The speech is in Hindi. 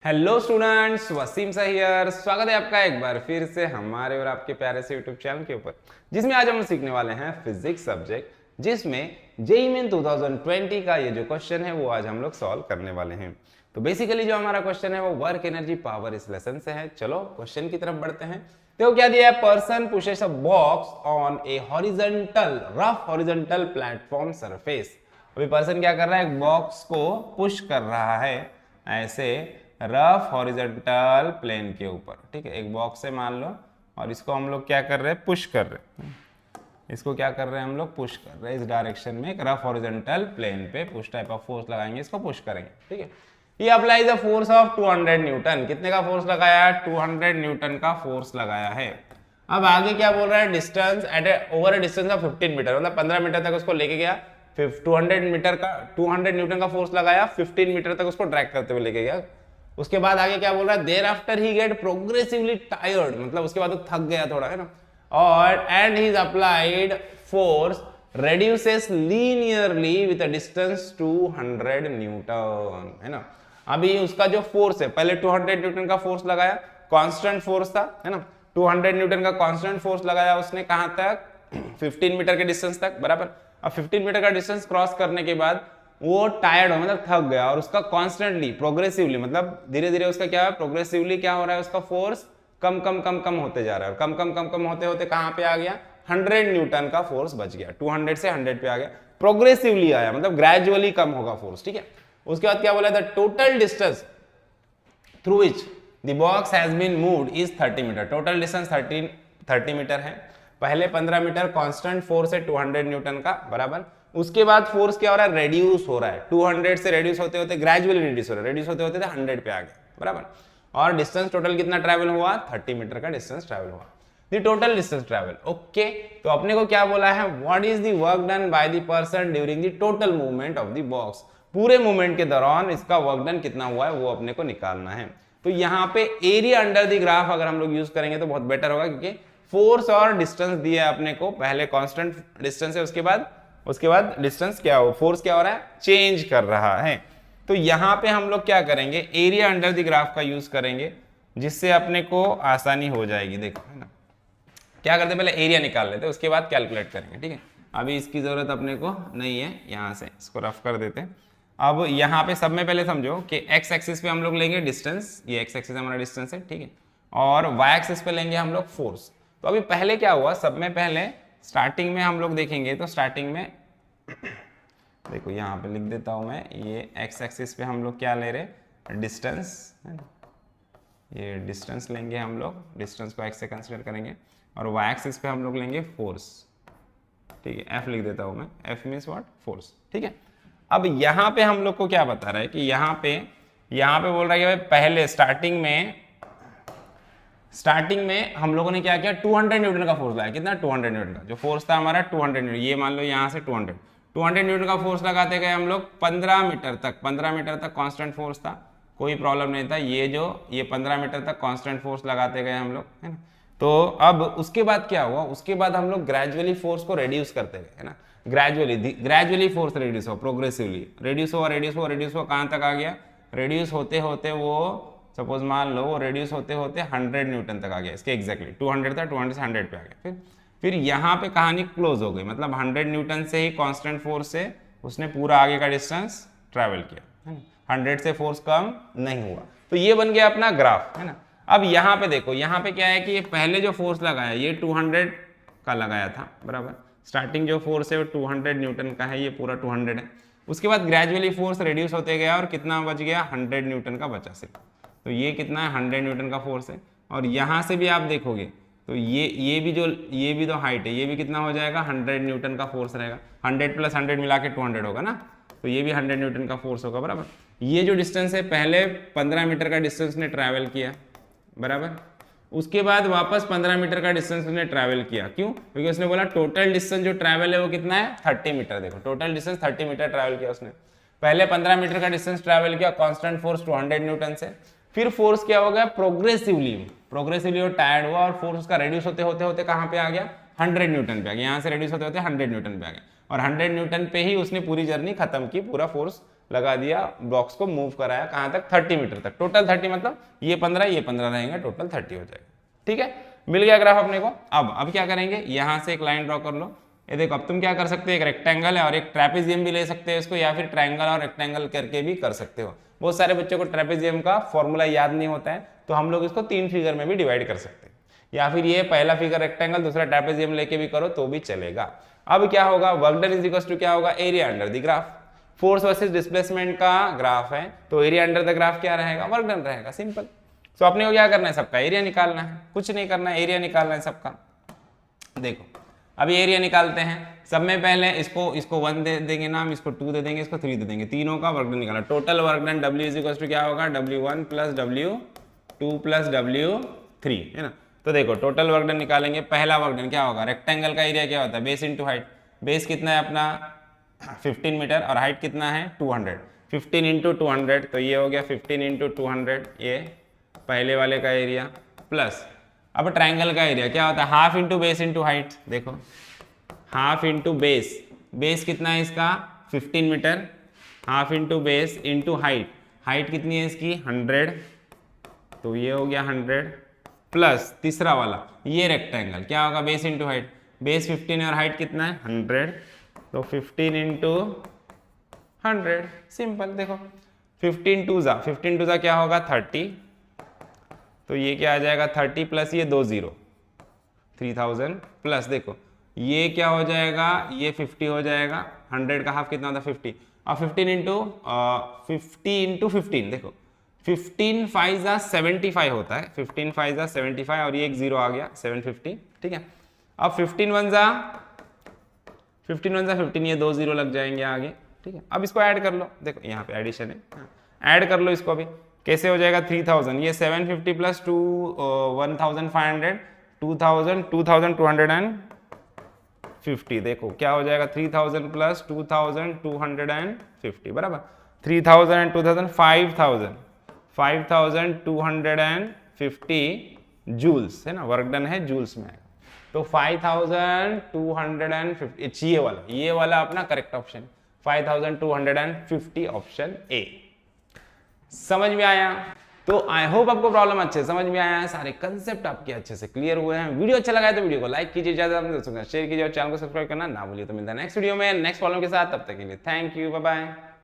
हेलो स्टूडेंट्स, वसीम सहियर स्वागत है आपका एक बार फिर से हमारे और आपके प्यारे से यूट्यूब चैनल के ऊपर, जिसमें आज हम सीखने वाले हैं फिजिक्स सब्जेक्ट, जिसमें जेईई मेन 2020 का ये जो क्वेश्चन है वो आज हम लोग सॉल्व करने वाले हैं। तो बेसिकली जो हमारा क्वेश्चन है वो वर्क एनर्जी पावर इस लेसन से है। चलो क्वेश्चन की तरफ बढ़ते हैं। तो क्या दिया है, person pushes a box on A horizontal rough horizontal platform surface. अभी पर्सन क्या कर रहा है, एक बॉक्स को पुश कर रहा है ऐसे रफ हॉरिजॉन्टल प्लेन के ऊपर। ठीक है, एक बॉक्स है मान लो, और इसको हम लोग क्या कर रहे हैं, पुश कर रहे हैं। इसको क्या कर रहे हैं, हम लोग पुश कर रहे हैं इस डायरेक्शन में, एक रफ हॉरिजॉन्टल प्लेन पे पुश टाइप ऑफ फोर्स लगाएंगे, इसको पुश करेंगे। ठीक है, ये apply the force of 200 Newton. कितने का फोर्स लगाया है, 200 न्यूटन का फोर्स लगाया है। अब आगे क्या बोल रहा है, distance at over a distance of 15 meter, मतलब 15 मीटर तक उसको लेके गया। 200 न्यूटन का फोर्स लगाया, 15 मीटर तक उसको ड्रैग करते हुए लेके गया। उसके बाद आगे क्या बोल रहा है, thereafter he get progressively tired, मतलब उसके बाद वो थक गया थोड़ा, है ना, और and he applied force reduces linearly with a distance 200 Newton, है ना। अभी उसका जो फोर्स है, पहले 200 न्यूटन का फोर्स लगाया, कांस्टेंट फोर्स था, है ना। 200 न्यूटन का कांस्टेंट फोर्स लगाया उसने, कहां तक, 15 मीटर के डिस्टेंस तक, बराबर। अब 15 मीटर का डिस्टेंस क्रॉस करने के बाद वो टायर्ड हो, मतलब थक गया, और उसका कॉन्स्टेंटली प्रोग्रेसिवली, मतलब धीरे धीरे उसका क्या है, प्रोग्रेसिवली क्या हो रहा है, उसका फोर्स कम कम कम कम होते जा रहा है, और कम कम कम कम होते होते कहां पे आ गया, 100 न्यूटन का फोर्स बच गया। 200 से 100 पे आ गया, प्रोग्रेसिवली आया, मतलब ग्रेजुअली कम होगा फोर्स। ठीक है, उसके बाद क्या बोला था, total distance through which the box has been moved is 30 meter. Total distance 30 meter है। पहले 15 मीटर कांस्टेंट फोर्स है 200 न्यूटन का, बराबर। उसके बाद फोर्स क्या हो रहा है, रेड्यूस हो रहा है, 200 से रेड्यूस होते होते ग्रेजुअली रेड्यूस हो रहा है, रेड्यूस होते होते 100 पे आ गया, बराबर। और डिस्टेंस टोटल कितना ट्रैवल हुआ, 30 मीटर का डिस्टेंस ट्रैवल हुआ, the total distance travel. Okay, तो अपने को क्या बोला है, what is the work done by the person during the total movement of the box. पूरे मूवमेंट के दौरान इसका वर्क डन कितना हुआ है वो अपने को निकालना है। तो यहाँ पे एरिया अंडर द ग्राफ अगर हम लोग यूज करेंगे तो बहुत बेटर होगा, क्योंकि फोर्स और डिस्टेंस दिया है अपने को, पहले कांस्टेंट डिस्टेंस है, उसके बाद डिस्टेंस क्या हो, फोर्स क्या हो रहा है, चेंज कर रहा है। तो यहां पे हम लोग क्या करेंगे, एरिया अंडर द ग्राफ का यूज करेंगे, जिससे अपने को आसानी हो जाएगी। देखो, है ना, क्या करते, पहले एरिया निकाल लेते, उसके बाद कैलकुलेट करेंगे। ठीक है, अभी इसकी जरूरत अपने को नहीं है, यहां से इसको रफ कर देते हैं। अब यहाँ पे सब में पहले समझो कि एक्स एक्सिस पे हम लोग लेंगे डिस्टेंस, ये एक्स एक्सिस हमारा डिस्टेंस है, ठीक है, और वाई एक्सिस पे लेंगे हम लोग फोर्स। तो अभी पहले क्या हुआ, सब में पहले स्टार्टिंग में हम लोग देखेंगे, तो स्टार्टिंग में देखो यहाँ पे लिख देता हूं मैं, ये एक्स एक्सिस पे हम लोग क्या ले रहे, डिस्टेंस, ये डिस्टेंस लेंगे हम लोग, डिस्टेंस को एक्स से कंसिडर करेंगे, और वाई एक्सिस पे हम लोग लेंगे फोर्स। ठीक है, एफ लिख देता हूं मैं, एफ मीन्स व्हाट, फोर्स। ठीक है, अब यहाँ पे हम लोग को क्या बता रहा है कि यहाँ पे बोल रहा है कि भाई पहले स्टार्टिंग में हम लोगों ने क्या किया, 200 न्यूटन का फोर्स लगाया। कितना, 200 न्यूटन का जो फोर्स था हमारा, 200 न्यूटन, ये मान लो यहाँ से 200 न्यूटन का फोर्स लगाते गए हम लोग 15 मीटर तक कांस्टेंट फोर्स था, कोई प्रॉब्लम नहीं था। ये 15 मीटर तक कांस्टेंट फोर्स लगाते गए हम लोग, है ना। तो अब उसके बाद क्या हुआ, उसके बाद हम लोग ग्रेजुअली फोर्स को रिड्यूस करते गए, है ना, ग्रेजुअली फोर्स रिड्यूस हो, प्रोग्रेसिवली रिड्यूस हुआ, कहां तक आ गया, रिड्यूस होते होते वो सपोज मान लो वो रिड्यूस होते होते 100 न्यूटन तक आ गया, इसके एग्जैक्टली 200 था, 200 से 100 पे आ गया। फिर यहाँ पे कहानी क्लोज हो गई, मतलब 100 न्यूटन से ही कांस्टेंट फोर्स से उसने पूरा आगे का डिस्टेंस ट्रैवल किया, 100 से फोर्स कम नहीं हुआ। तो ये बन गया अपना ग्राफ, है ना। अब यहाँ पे देखो, यहाँ पे क्या है कि ये पहले जो फोर्स लगाया ये 200 का लगाया था, बराबर। स्टार्टिंग जो फोर्स है वो 200 न्यूटन का है, ये पूरा 200 है। उसके बाद ग्रेजुअली फोर्स रिड्यूस होते गया और कितना बच गया, 100 न्यूटन का बचा सिर्फ। तो ये कितना है, 100 न्यूटन का फोर्स है। और यहाँ से भी आप देखोगे तो ये भी तो हाइट है, ये भी कितना हो जाएगा, 100 न्यूटन का फोर्स रहेगा। 100 + 100 मिला के 200 होगा ना, तो ये भी 100 न्यूटन का फोर्स होगा, बराबर। ये जो डिस्टेंस है, पहले 15 मीटर का डिस्टेंस ने ट्रैवल किया, बराबर। उसके बाद वापस 15 मीटर का डिस्टेंस उसने ट्रैवल किया, क्यों, क्योंकि उसने बोला टोटल डिस्टेंस जो ट्रैवल है वो कितना है, 30 मीटर। देखो टोटल डिस्टेंस 30 मीटर ट्रैवल किया उसने, पहले 15 मीटर का डिस्टेंस ट्रैवल किया, कांस्टेंट फोर्स 200 न्यूटन से। फिर फोर्स क्या हो गया, प्रोग्रेसिवली वो टायर्ड हुआ, और फोर्स उसका रिड्यूस होते होते कहां पे आ गया, 100 न्यूटन पे आ गया। यहाँ से रिड्यूस होते होते 100 न्यूटन पे आ गया, और 100 न्यूटन पे ही उसने पूरी जर्नी खत्म की, पूरा फोर्स लगा दिया, ब्लॉक्स को मूव कराया कहाँ तक, 30 मीटर तक, टोटल 30 मतलब ये 15 रहेंगे, टोटल 30 हो जाएगा। ठीक है, मिल गया ग्राफ अपने को। अब क्या करेंगे, यहाँ से एक लाइन ड्रॉ कर लो। ये देखो, अब तुम क्या कर सकते हो, एक रेक्टेंगल है और एक ट्रेपेजियम भी ले सकते हो इसको, या फिर ट्रायंगल और रेक्टेंगल करके भी कर सकते हो। बहुत सारे बच्चों को ट्रेपेजियम का फॉर्मूला याद नहीं होता है, तो हम लोग इसको 3 फिगर में भी डिवाइड कर सकते हैं, या फिर ये पहला फिगर रेक्टेंगल दूसरा ट्रेपेजियम लेके भी करो तो भी चलेगा। अब क्या होगा, work done is equal to क्या होगा, area under the graph. Force versus displacement का ग्राफ है, तो एरिया अंडर द ग्राफ क्या रहेगा, वर्क डन रहेगा, सिंपल। तो अपने को क्या करना है, सबका एरिया निकालना है, कुछ नहीं करना है, एरिया निकालना है सबका। देखो अभी एरिया निकालते हैं, सब में पहले इसको 1 दे देंगे नाम, इसको 2 दे देंगे, इसको 3 दे देंगे, तीनों का वर्क डन निकालना। Total work done W is equal to क्या होगा, W1 plus W2 plus W3, है ना। तो देखो टोटल वर्क डन निकालेंगे, पहला वर्क डन क्या होगा, रेक्टेंगल का एरिया क्या होता है, बेस इंटू हाइट। बेस कितना है अपना 15 मीटर और हाइट कितना है 200, 15 इंटू 200, तो ये हो गया 15 इंटू 200, ये पहले वाले का एरिया, प्लस अब ट्रायंगल का एरिया क्या होता है, half into base into height. देखो हाफ इंटू बेस, बेस कितना है इसका 15 meter, half into base into height, height कितनी है इसकी 100, तो ये हो गया 100, प्लस तीसरा वाला ये रेक्टेंगल क्या होगा, बेस इंटू हाइट, बेस 15 है और हाइट कितना है 100, तो 15 इंटू 100, सिंपल। देखो 15 टू जा क्या होगा 30, तो ये क्या आ जाएगा 30 प्लस ये 2 0, 3000 प्लस देखो ये क्या हो जाएगा, ये 50 हो जाएगा, 100 का हाफ कितना होता है 50, और 15 इंटू 15, देखो 15 5 जा 75 होता है, 15 5 जा 75 और ये एक 0 आ गया 750, ठीक है। अब 15 1 जा 15, ये 2 0 लग जाएंगे आगे, ठीक है। अब इसको ऐड कर लो, देखो यहाँ पे एडिशन है, ऐड कर लो इसको अभी, कैसे हो जाएगा 3000, ये 750 प्लस 1500, 2250, देखो क्या हो जाएगा 3000 प्लस 2250 बराबर, 3000 एंड 2000 5250 जूल्स, है ना, वर्क डन है जूल्स में, तो 5250, ये वाला अपना करेक्ट ऑप्शन, 5250 ऑप्शन ए। समझ में आया? तो आई होप आपको प्रॉब्लम अच्छे समझ में आया है, सारे कंसेप्ट आपके अच्छे से क्लियर हुए हैं। वीडियो अच्छा लगा है तो वीडियो को लाइक कीजिए, ज्यादा शेयर कीजिए और चैनल को सब्सक्राइब करना ना भूलिए। तो मिलता है नेक्स्ट वीडियो में नेक्स्ट प्रॉब्लम के साथ, तब तक के लिए थैंक यू, बाय बाय।